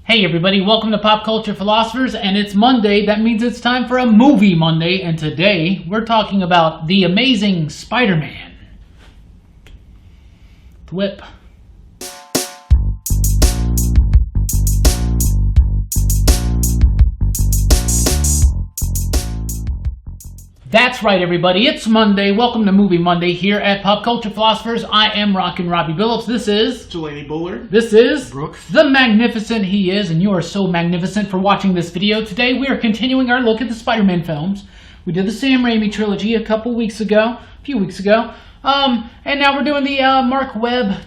Hey everybody, welcome to Pop Culture Philosophers, and it's Monday. That means it's time for a movie Monday, and today we're talking about The Amazing Spider-Man. Whip. That's right, everybody. It's Monday. Welcome to Movie Monday here at Pop Culture Philosophers. I am Rockin Robbie Billups. This is Jelani Bullard. This is Brooks. The magnificent he is, and you are so magnificent for watching this video. Today we are continuing our look at the Spider-Man films. We did the Sam Raimi trilogy a few weeks ago, and now we're doing the Mark Webb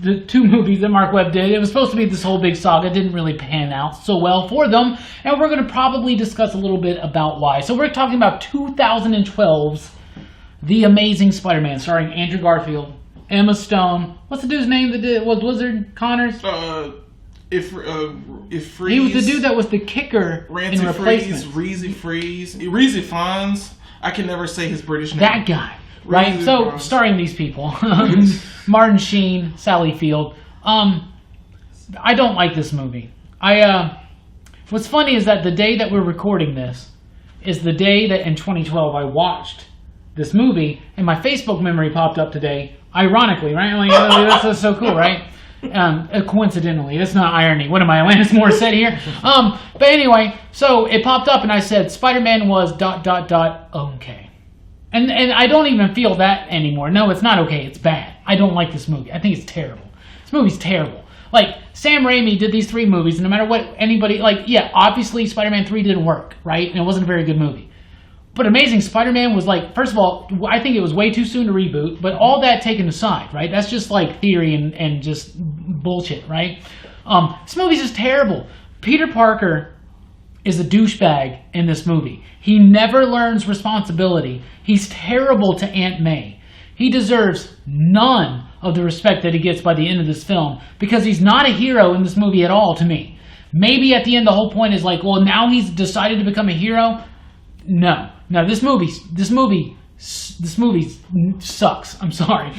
the two movies that Mark Webb did. It was supposed to be this whole big saga. It didn't really pan out so well for them, and we're going to probably discuss a little bit about why. So we're talking about 2012's The Amazing Spider-Man, starring Andrew Garfield, Emma Stone. What's the dude's name that did? Was Wizard Connors? If Freeze. He was the dude that was the kicker in Replacements. Reezy Fonz. I can never say his British name. That guy. Right, so Fonz. Starring these people, Martin Sheen, Sally Field. I don't like this movie. What's funny is that the day that we're recording this is the day that in 2012 I watched this movie, and my Facebook memory popped up today. Ironically, right? Like, that's so cool, right? Coincidentally, that's not irony. What am I, Alanis Morissette here? But anyway, so it popped up, and I said Spider-Man was ... okay. And I don't even feel that anymore. No, it's not okay. It's bad. I don't like this movie. I think it's terrible. This movie's terrible. Like, Sam Raimi did these 3 movies, and no matter what anybody... Like, yeah, obviously Spider-Man 3 didn't work, right? And it wasn't a very good movie. But Amazing Spider-Man was like... First of all, I think it was way too soon to reboot, but all that taken aside, right? That's just like theory and just bullshit, right? This movie's just terrible. Peter Parker is a douchebag in this movie. He never learns responsibility. He's terrible to Aunt May. He deserves none of the respect that he gets by the end of this film because he's not a hero in this movie at all to me. Maybe at the end the whole point is like, well, now he's decided to become a hero. No, this movie sucks. I'm sorry.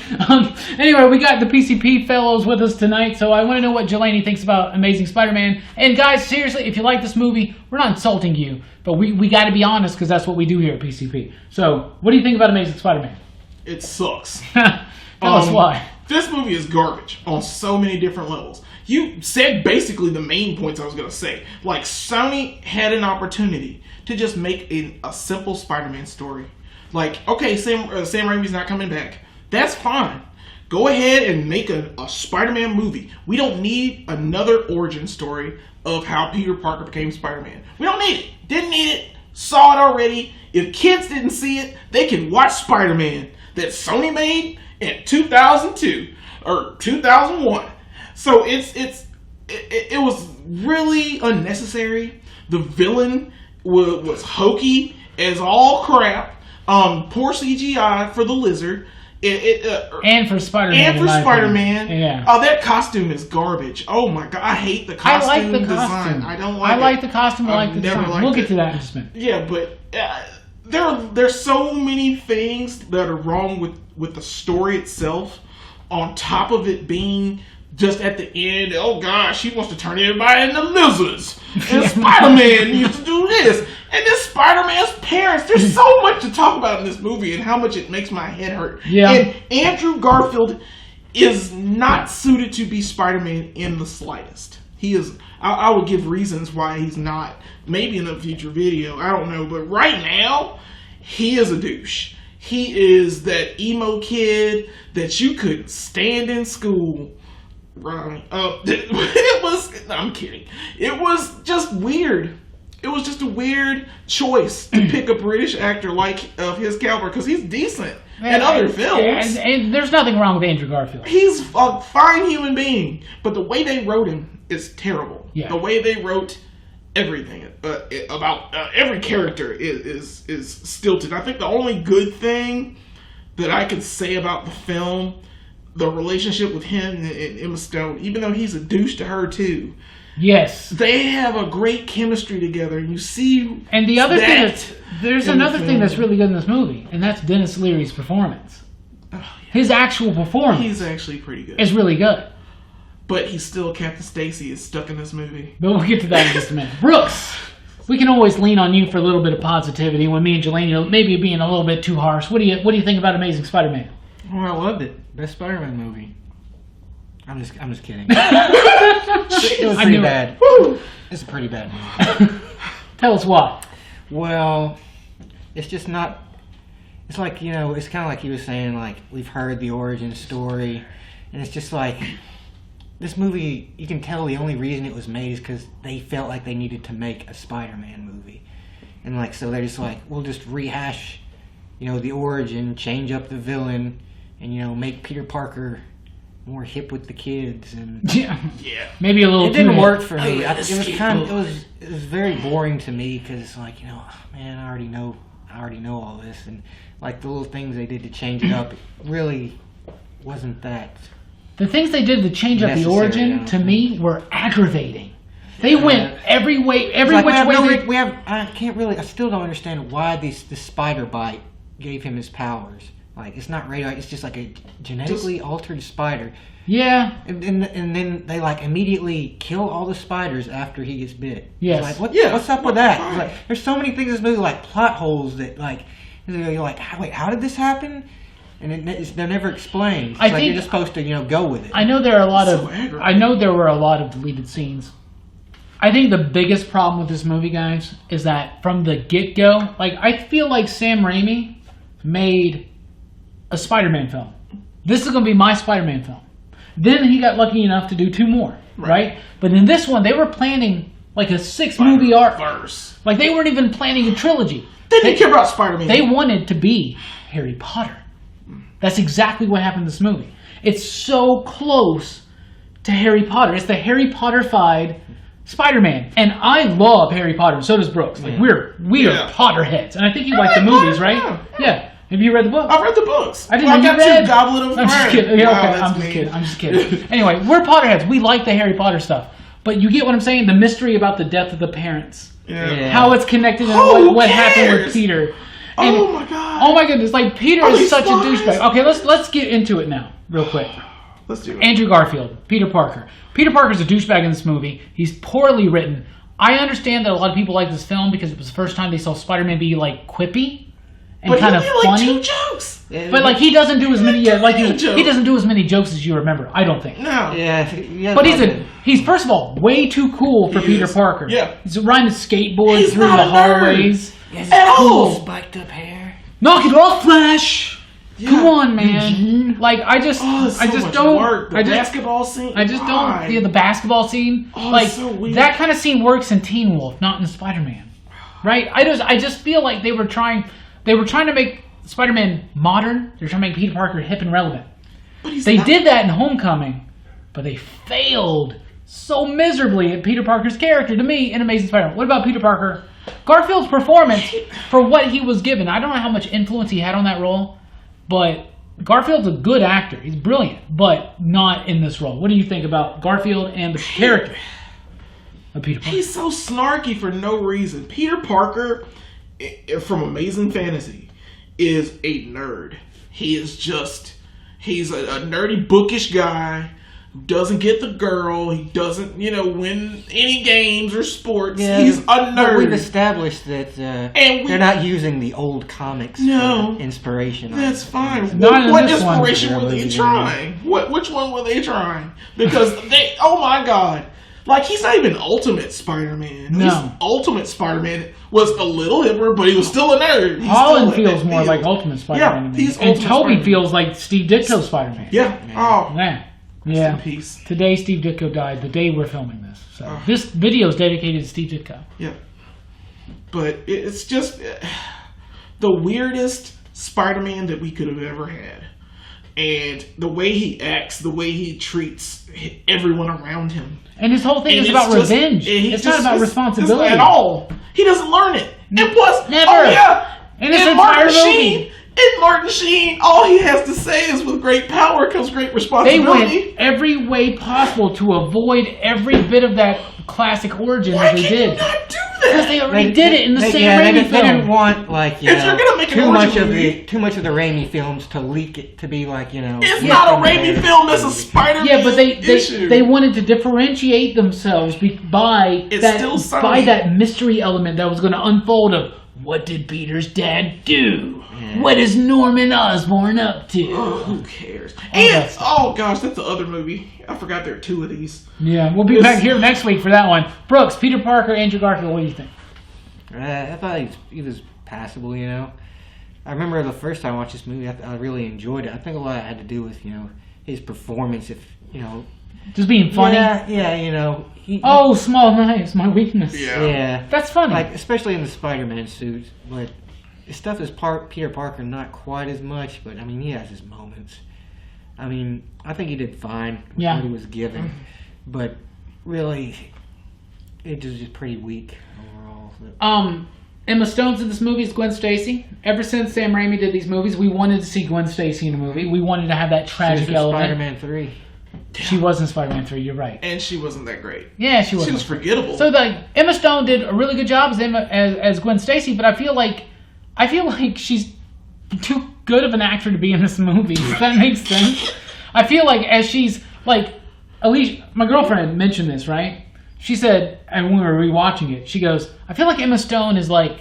Anyway, we got the PCP fellows with us tonight, so I want to know what Jelani thinks about Amazing Spider-Man. And guys, seriously, if you like this movie, we're not insulting you, but we got to be honest because that's what we do here at PCP. So, what do you think about Amazing Spider-Man? It sucks. Tell us why. This movie is garbage on so many different levels. You said basically the main points I was going to say. Like, Sony had an opportunity to just make a simple Spider-Man story. Like, okay, Sam Raimi's not coming back. That's fine. Go ahead and make a Spider-Man movie. We don't need another origin story of how Peter Parker became Spider-Man. We don't need it. Didn't need it. Saw it already. If kids didn't see it, they can watch Spider-Man that Sony made in 2002 or 2001. So it was really unnecessary. The villain was hokey as all crap. Poor CGI for the lizard. And for Spider-Man. Yeah. Oh, that costume is garbage. Oh my god, I hate the costume. I like the design. costume. I don't like it. I like the costume. I like the design. We'll get to that in just a minute. Yeah, but there's so many things that are wrong with the story itself. On top of it being just at the end, oh gosh, he wants to turn everybody into lizards. And Spider-Man needs to do this. And this Spider-Man's parents. There's so much to talk about in this movie and how much it makes my head hurt. Yeah. And Andrew Garfield is not suited to be Spider-Man in the slightest. He is. I will give reasons why he's not. Maybe in a future video. I don't know. But right now, he is a douche. He is that emo kid that you could stand in school. Right. It was. I'm kidding. It was just weird. It was just a weird choice to pick a British actor like of his caliber because he's decent in other films. And there's nothing wrong with Andrew Garfield. He's a fine human being, but the way they wrote him is terrible. Yeah. The way they wrote everything about every character is stilted. I think the only good thing that I could say about the film, the relationship with him and Emma Stone, even though he's a douche to her too. Yes. They have a great chemistry together, and you see. And the other thing there's another thing that's really good in this movie, and that's Dennis Leary's performance. Oh, yeah. His actual performance. He's actually pretty good. Is really good. but he's still Captain Stacy is stuck in this movie. But we'll get to that in just a minute. Brooks, we can always lean on you for a little bit of positivity when me and Jelani are maybe being a little bit too harsh. What do you think about Amazing Spider-Man? Oh, I loved it. Best Spider-Man movie. I'm just kidding. It was pretty bad. It's a pretty bad movie. Tell us why. Well, it's just not. It's like, it's kind of like he was saying, like, we've heard the origin story, and it's just like, this movie, you can tell the only reason it was made is because they felt like they needed to make a Spider-Man movie. And, like, so they're just like, we'll just rehash, the origin, change up the villain, and, make Peter Parker more hip with the kids. And yeah. Maybe a little it didn't too work for me. Oh, It was very boring to me because it's like, man, I already know all this, and like the little things they did to change it up, it really wasn't that. The things they did to change up the origin to me were aggravating. They went every way, I still don't understand why this spider bite gave him his powers. Like, it's not radioactive, it's just like a genetically altered spider. Yeah. And then they like immediately kill all the spiders after he gets bit. Yes. Like, what's up with that? Like, there's so many things in this movie, like plot holes that like you're like, wait, how did this happen? And they're never explained. It's you're just supposed to go with it. I know there were a lot of deleted scenes. I think the biggest problem with this movie, guys, is that from the get-go, like, I feel like Sam Raimi made a Spider-Man film. This is going to be my Spider-Man film. Then he got lucky enough to do 2 more, right? But in this one, they were planning like a 6-movie arc. Like, they weren't even planning a trilogy. They didn't care about Spider-Man. They wanted to be Harry Potter. That's exactly what happened in this movie. It's so close to Harry Potter. It's the Harry Potter-fied Spider-Man. And I love Harry Potter, and so does Brooks. Like, we are Potterheads. And I think you like the movies, right? Yeah. Have you read the book? I read the books. I didn't know you read. Goblet of Fire. I'm just kidding. Yeah, okay, I'm just kidding. Anyway, we're Potterheads. We like the Harry Potter stuff. But you get what I'm saying? The mystery about the death of the parents. Yeah. How it's connected and what happened with Peter. And, oh my god. Oh my goodness. Like, Peter is such a douchebag. Okay, let's get into it now, real quick. Let's do it. Andrew Garfield, Peter Parker. Peter Parker's a douchebag in this movie. He's poorly written. I understand that a lot of people like this film because it was the first time they saw Spider-Man be, like, quippy. And kind of funny. Like 2 jokes. But like he doesn't do as many he doesn't do as many jokes as you remember, I don't think. No. Yeah. But he's first of all way too cool for Peter Parker. Yeah. He's riding a skateboard through the hallways. At all. Spiked up hair. Knock it off, Flash. Yeah. Come on, man. Like I just don't work. The basketball scene. I just don't the basketball scene. Oh, like so weird. That kind of scene works in Teen Wolf, not in Spider-Man. Right? I just feel like they were trying to make Spider-Man modern. They're trying to make Peter Parker hip and relevant. They did that in Homecoming, but they failed so miserably at Peter Parker's character, to me, in Amazing Spider-Man. What about Peter Parker? Garfield's performance, for what he was given, I don't know how much influence he had on that role, but Garfield's a good actor. He's brilliant, but not in this role. What do you think about Garfield and the character of Peter Parker? He's so snarky for no reason. Peter Parker, from Amazing Fantasy, is a nerd. He's a nerdy, bookish guy who doesn't get the girl. He doesn't, win any games or sports. Yeah, he's a nerd. We've established that they're not using the old comics for inspiration. That's fine. Not What inspiration were they trying? Which one were they trying? Because oh my god. Like, he's not even Ultimate Spider-Man. No. Ultimate Spider-Man was a little hipper, but he was still a nerd. Holland feels more like Ultimate Spider-Man. Yeah, he's and Ultimate Toby Spider-Man. feels like Steve Ditko's Spider-Man. Yeah. Oh. Yeah. Rest in peace. Today, Steve Ditko died. The day we're filming this. So this video is dedicated to Steve Ditko. Yeah. But it's just the weirdest Spider-Man that we could have ever had. And the way he acts, the way he treats everyone around him. And his whole thing is about revenge. It's not about responsibility. At all. He doesn't learn it. And plus, never. Oh yeah. In this entire movie. In Martin Sheen, all he has to say is with great power comes great responsibility. They went every way possible to avoid every bit of that classic origin Why that they can did. you not do Because they already did it in the same Raimi film. They didn't want like If you're gonna make an too much origin of movie- the Raimi films to leak it to be like It's not a Raimi film. That's a Spider-Man Yeah, but issue. they wanted to differentiate themselves by It's that still Sony. by that mystery element that was going to unfold of what did Peter's dad do? Yeah. What is Norman Osborn up to? Oh, who cares? that And stuff. oh gosh, that's the other movie. I forgot there are two of these. Yeah, we'll be back here next week for that one. Brooks, Peter Parker, Andrew Garfield. What do you think? I thought he was passable, you know. I remember the first time I watched this movie, I really enjoyed it. I think a lot had to do with, his performance. If, Just being funny. Yeah, Oh, small knives, my weakness. Yeah. That's funny. Like, especially in the Spider-Man suit. But his stuff is Peter Parker, not quite as much, but, I mean, he has his moments. I mean, I think he did fine with what he was given. But, really, it was just pretty weak overall. Emma Stone's in this movie is Gwen Stacy. Ever since Sam Raimi did these movies, we wanted to see Gwen Stacy in a movie. We wanted to have that tragic element. Spider-Man 3. She was in Spider-Man 3, you're right. And she wasn't that great. Yeah, she was. She was forgettable. So Emma Stone did a really good job as Gwen Stacy, but I feel like she's too good of an actor to be in this movie. Does that make sense? I feel like as she's like, Alicia, my girlfriend mentioned this, right? She said, and when we were rewatching it, she goes, I feel like Emma Stone is like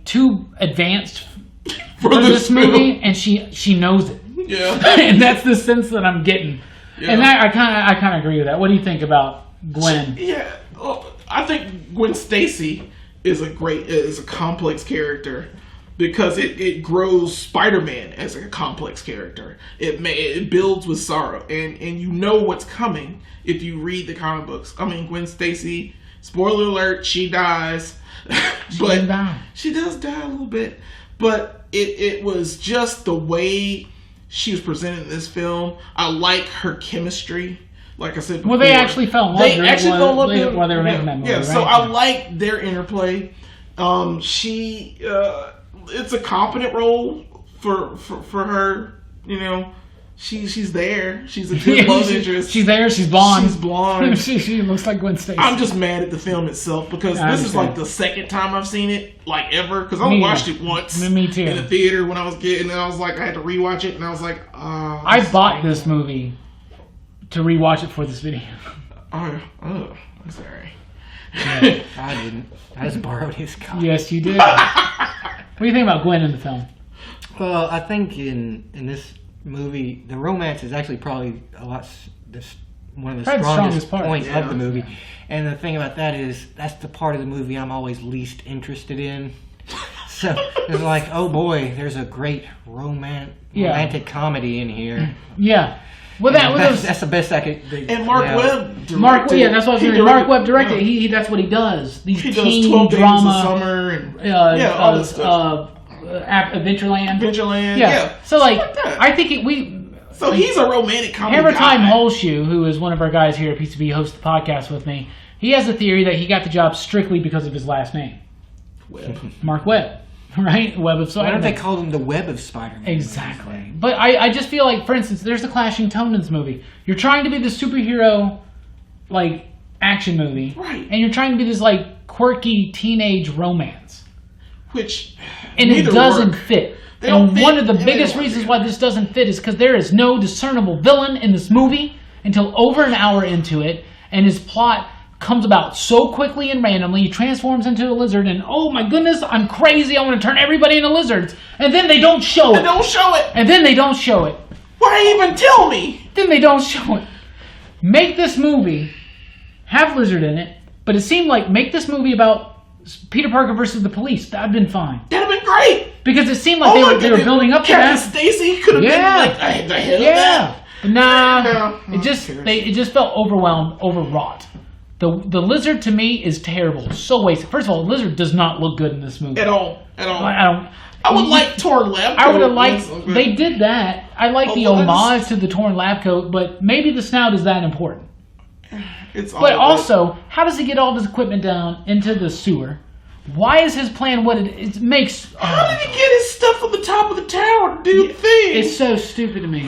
too advanced for this movie, and she knows it. Yeah. And that's the sense that I'm getting. Yeah. And I kind of agree with that. What do you think about Gwen? Yeah, I think Gwen Stacy is a complex character because it grows Spider-Man as a complex character. It builds with sorrow, and you know what's coming if you read the comic books. I mean, Gwen Stacy, spoiler alert, she dies, she does die a little bit. But it was just the way she was presented in this film. I like her chemistry. Like I said before. Well, they actually fell in love. They actually fell in love while they were making that movie. Yeah, right? so I like their interplay. It's a competent role for her. She's there. She's a good love interest. She's there. She's blonde. She's blonde. she looks like Gwen Stacy. I'm just mad at the film itself because this is like the second time I've seen it, like ever. Because I watched it once. Me too. In the theater when I was getting, and I was like, I had to rewatch it, and I was like, I bought this movie to rewatch it for this video. I'm sorry. Yeah, I didn't. I just borrowed his copy. Yes, you did. What do you think about Gwen in the film? Well, I think in this movie, the romance is actually probably one of the strongest points of the movie. And the thing about that is, that's the part of the movie I'm always least interested in. So it's like, oh boy, there's a great romantic comedy in here. Yeah. Well, that's the best I could. And Mark Webb directed. That's what I was saying. Mark Webb directed. He that's what he does. These he teen does 12 drama, Days of Summer, and all this stuff. Adventureland. Yeah. So like that. I think So he's a romantic comedy Hammer guy. Time Holshoe, who is one of our guys here at PCB, hosts the podcast with me. He has a theory that he got the job strictly because of his last name, Mark Webb. Right? Web of Spider-Man. Why don't they call him the Web of Spider-Man? Exactly. But I just feel like, for instance, there's a clashing tone in this movie. You're trying to be the superhero, like, action movie. Right. And you're trying to be this, like, quirky teenage romance. And it doesn't fit. And one of the and biggest reasons why this doesn't fit is because there is no discernible villain in this movie until over an hour into it, and his plot comes about so quickly and randomly. He transforms into a lizard, and oh my goodness, I'm crazy. I want to turn everybody into lizards. And then they don't show it. And then they don't show it. Why even tell me? Then they don't show it. Make this movie, have Lizard in it, but it seemed like make this movie about Peter Parker versus the police. That'd been fine. That'd have been great. Because it seemed like they were building up to that. Captain Stacy could have been like the head of that. Nah. It just felt overwrought. The lizard to me is terrible. So wasted. First of all, the lizard does not look good in this movie. At all. I would like torn lab coat. I would have liked. They did that. I like the homage to the torn lab coat, but maybe the snout is that important. But also, how does he get all this equipment down into the sewer? Why is his plan what it makes? How did he get his stuff on the top of the tower to do the thing? It's so stupid to me.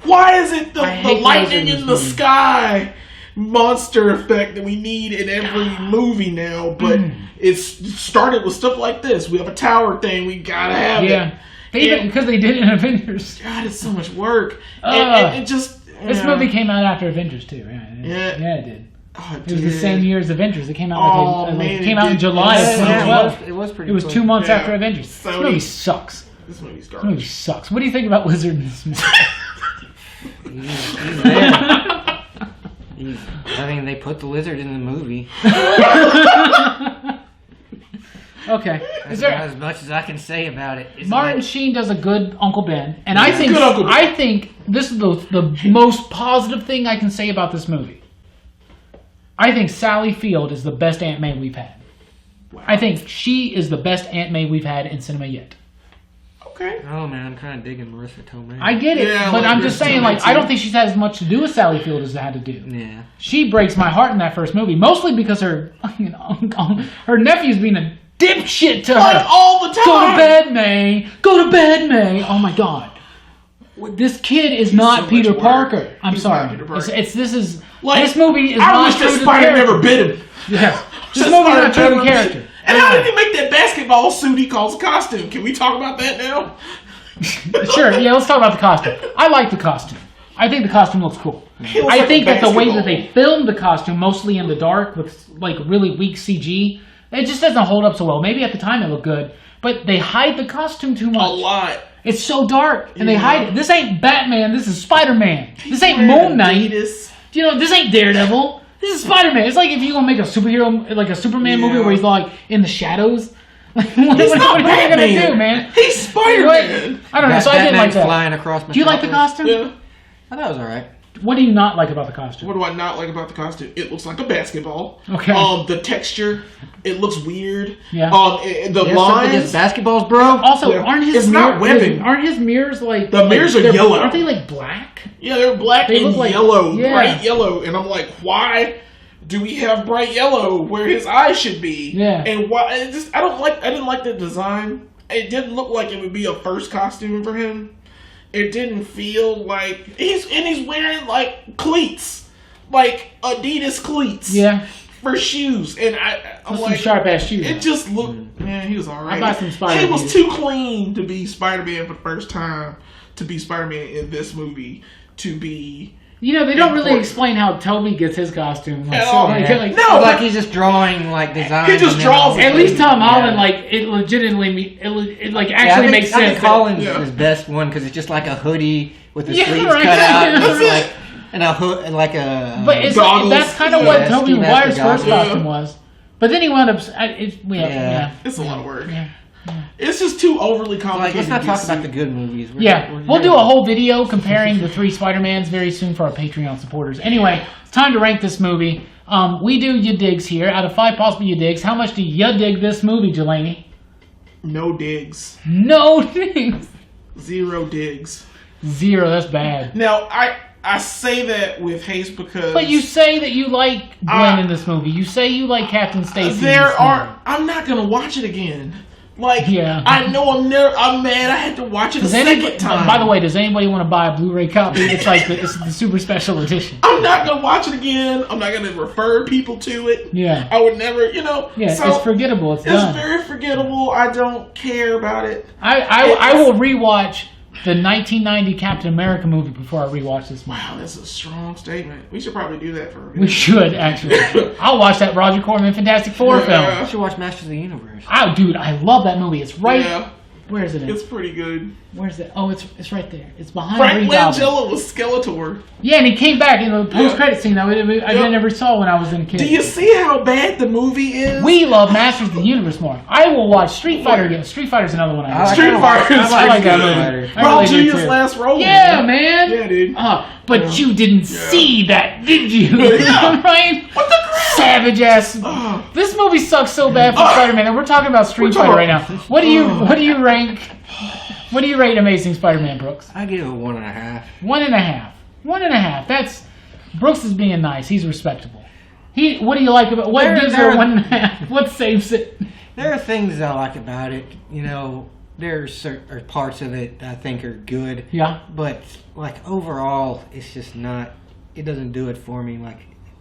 Why is it the lightning in the sky monster effect that we need in every movie now. But it started with stuff like this. We have a tower thing. We gotta have it. Because they did it in Avengers. God, it's so much work. And it just... This movie came out after Avengers, too. Yeah, it did. Oh, it was the same year as Avengers. It came out it came out in July of 2012. It was pretty. It was 2 months after Avengers. This movie sucks. This movie's garbage. This movie sucks. What do you think about Lizard in this movie? He's there. I mean, they put the lizard in the movie. Okay. That's about as much as I can say about it. Martin Sheen does a good Uncle Ben, and I think this is the most positive thing I can say about this movie. I think Sally Field is the best Aunt May we've had. Wow. I think she is the best Aunt May we've had in cinema yet. Okay. Oh man, I'm kind of digging Marissa Tomei. I get it, but I'm just saying, I don't think she's had as much to do with Sally Field as it had to do. Yeah. She breaks my heart in that first movie, mostly because her nephew's being a dipshit to her all the time. Go to bed, May. Go to bed, May. Oh my God, this kid is not Peter Parker. I'm sorry. This movie is not wish true that to Spider character. never bit him. Yeah, this movie is not true to character. And how did he make that basketball suit he calls a costume? Can we talk about that now? Sure. Yeah, let's talk about the costume. I like the costume. I think the costume looks cool. I think that the way that they filmed the costume, mostly in the dark with really weak CG, it just doesn't hold up so well. Maybe at the time it looked good, but they hide the costume too much. A lot. It's so dark, and they hide it. This ain't Batman. This is Spider-Man. This ain't Moon Knight. This ain't Daredevil. This is Spider-Man. It's like if you're gonna make a superhero, like a Superman movie where he's like in the shadows. What are you gonna do, man? He's Spider-Man. I don't know. So I didn't like that. Flying across. Do you like the costume? Yeah. I thought it was alright. What do you not like about the costume? What do I not like about the costume? It looks like a basketball. Okay. The texture, it looks weird. Yeah. The lines. Basketballs, bro. Also, aren't his mirrors like the mirrors are yellow? Aren't they like black? Yeah, they're black and yellow, bright yellow, and I'm like, why do we have bright yellow where his eyes should be? Yeah. And why? I didn't like the design. It didn't look like it would be a first costume for him. It didn't feel like he's wearing like cleats, like Adidas cleats. Yeah. For shoes, and I'm some like sharp ass shoes. It just looked, man. He was alright. I bought some Spider-Man. He was too clean to be Spider-Man for the first time. To be Spider-Man in this movie, to be. They don't really explain how Toby gets his costume. He's just drawing designs. He just draws. At least Tom Holland, it legitimately, actually makes sense. I think Holland's his best one because it's just like a hoodie with the sleeves cut out. And a hood, and like a. But that's kind of what Tobey Maguire's first costume was. But then he wound up. It's a lot of work. Yeah. It's just too overly complicated. Let's not talk about the good movies. We'll do a whole video comparing the 3 Spider-Mans very soon for our Patreon supporters. Anyway, it's time to rank this movie. We do ya digs here. Out of 5 possible ya digs, how much do ya dig this movie, Jelani? No digs. No digs. 0 digs. 0. That's bad. Now I say that with haste because. But you say that you like Gwen in this movie. You say you like Captain Stacy. I'm not gonna watch it again. I know I'm mad I had to watch it a second time. By the way, does anybody want to buy a Blu-ray copy? It's it's the super special edition. I'm not going to watch it again. I'm not going to refer people to it. Yeah. I would never, Yeah, it's forgettable. It's done. Very forgettable. I don't care about it. I will rewatch the 1990 Captain America movie before I rewatch this movie. Wow, that's a strong statement. We should probably do that for a We should, actually. I'll watch that Roger Corman Fantastic Four film. You should watch Masters of the Universe. Oh, dude, I love that movie. It's right... Yeah. Where is it? It's pretty good. Where's it? Oh, it's right there. It's behind Frank Langella was Skeletor. Yeah, and he came back in the post-credit scene I never saw when I was in a kid. Do you see how bad the movie is? We love Masters of the Universe more. I will watch Street Fighter again. Street Fighter's another one I like. Street Fighter. I like that movie. Rob Jr.'s last role. Yeah, man. Yeah, dude. But you didn't see that, did you? Right? What the crap? Savage ass. This movie sucks so bad for Spider-Man, and we're talking about Street Fighter right now. What do you rank? What do you rate Amazing Spider-Man, Brooks? I give it 1.5. 1.5. 1.5. That's Brooks is being nice. He's respectable. What do you like about what gives her 1.5? What saves it? There are things I like about it. There are certain parts of it I think are good. Yeah. But overall, it's just not. It doesn't do it for me.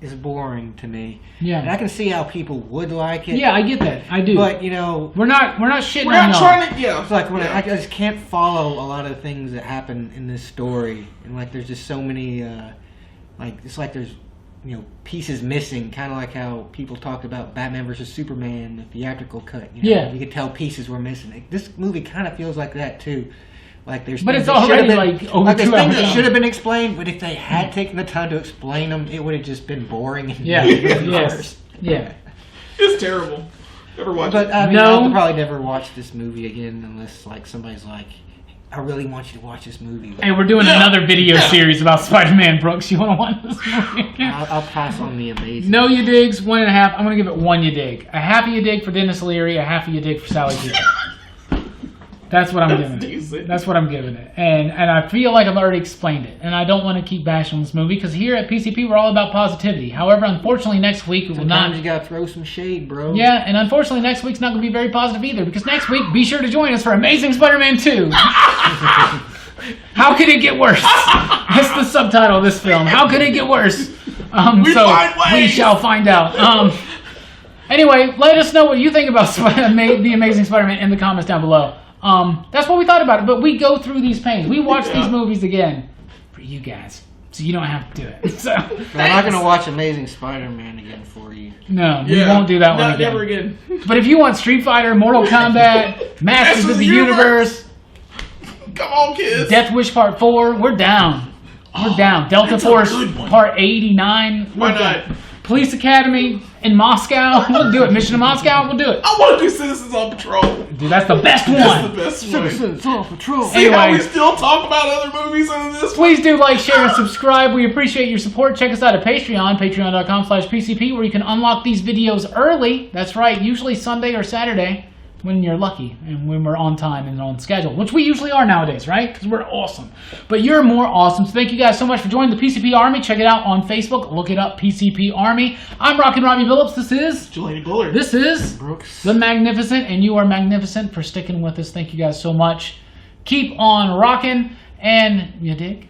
is boring to me. Yeah. And I can see how people would like it. Yeah, I get that. I do. But, you know, we're not shitting We're on not y'all. trying to. Yeah. it's like when I just can't follow a lot of the things that happen in this story. And, like, there's just so many, it's like there's, you know, pieces missing. Kind of like how people talked about Batman versus Superman, the theatrical cut. You know? Yeah. You could tell pieces were missing. Like, this movie kind of feels like that, too. Like there's But things it's that should have already, been, like, over there's 2 things hours that long. should have been explained, but if they had taken the time to explain them, it would have just been boring. And Yeah. really Yes. worse. Yeah. It's terrible. Never watch But it. I mean, No. I'll probably never watch this movie again unless like somebody's like, "I really want you to watch this movie." Hey, we're doing another video series about Spider-Man, Brooks. You want to watch this movie again? I'll pass on the amazing. No you digs, 1.5. I'm going to give it 1 you dig. A half a you dig for Dennis Leary, a half a you dig for Sally Field. That's what I'm giving it. decent. That's what I'm giving it. And I feel like I've already explained it. And I don't want to keep bashing this movie because here at PCP we're all about positivity. However, unfortunately next week we will Sometimes not. you gotta throw some shade, bro. Yeah, and unfortunately next week's not going to be very positive either because next week be sure to join us for Amazing Spider-Man 2. How could it get worse? That's the subtitle of this film. How could it get worse? We find ways. We shall find out. Anyway, let us know what you think about the Amazing Spider-Man in the comments down below. That's what we thought about it, but we go through these pains. We watch these movies again for you guys, so you don't have to do it. So, But I'm not gonna watch Amazing Spider-Man again for you. no, we won't do that one Not again. Never again. But if you want Street Fighter, Mortal Kombat, Masters of the Universe, Come on, kids. Death Wish Part 4, we're down. We're down. Delta that's a Force good one. Part 89. Why we're not? down. Police Academy in Moscow. We'll do it. Mission to Moscow. We'll do it. I want to do Citizens on Patrol. Dude, that's the best That's the one. best one. Citizens on Patrol. See how Anyway. we still talk about other movies on this one? Please do like, share, and subscribe. We appreciate your support. Check us out at Patreon, patreon.com/PCP, where you can unlock these videos early. That's right, usually Sunday or Saturday when you're lucky and when we're on time and on schedule, which we usually are nowadays, right? Because we're awesome. But you're more awesome. So thank you guys so much for joining the PCP Army. Check it out on Facebook. Look it up, PCP Army. I'm Rockin Robbie Billups. This is... Jelani Bullard. This is... Brooks. The Magnificent, and you are magnificent for sticking with us. Thank you guys so much. Keep on rocking, and you dig?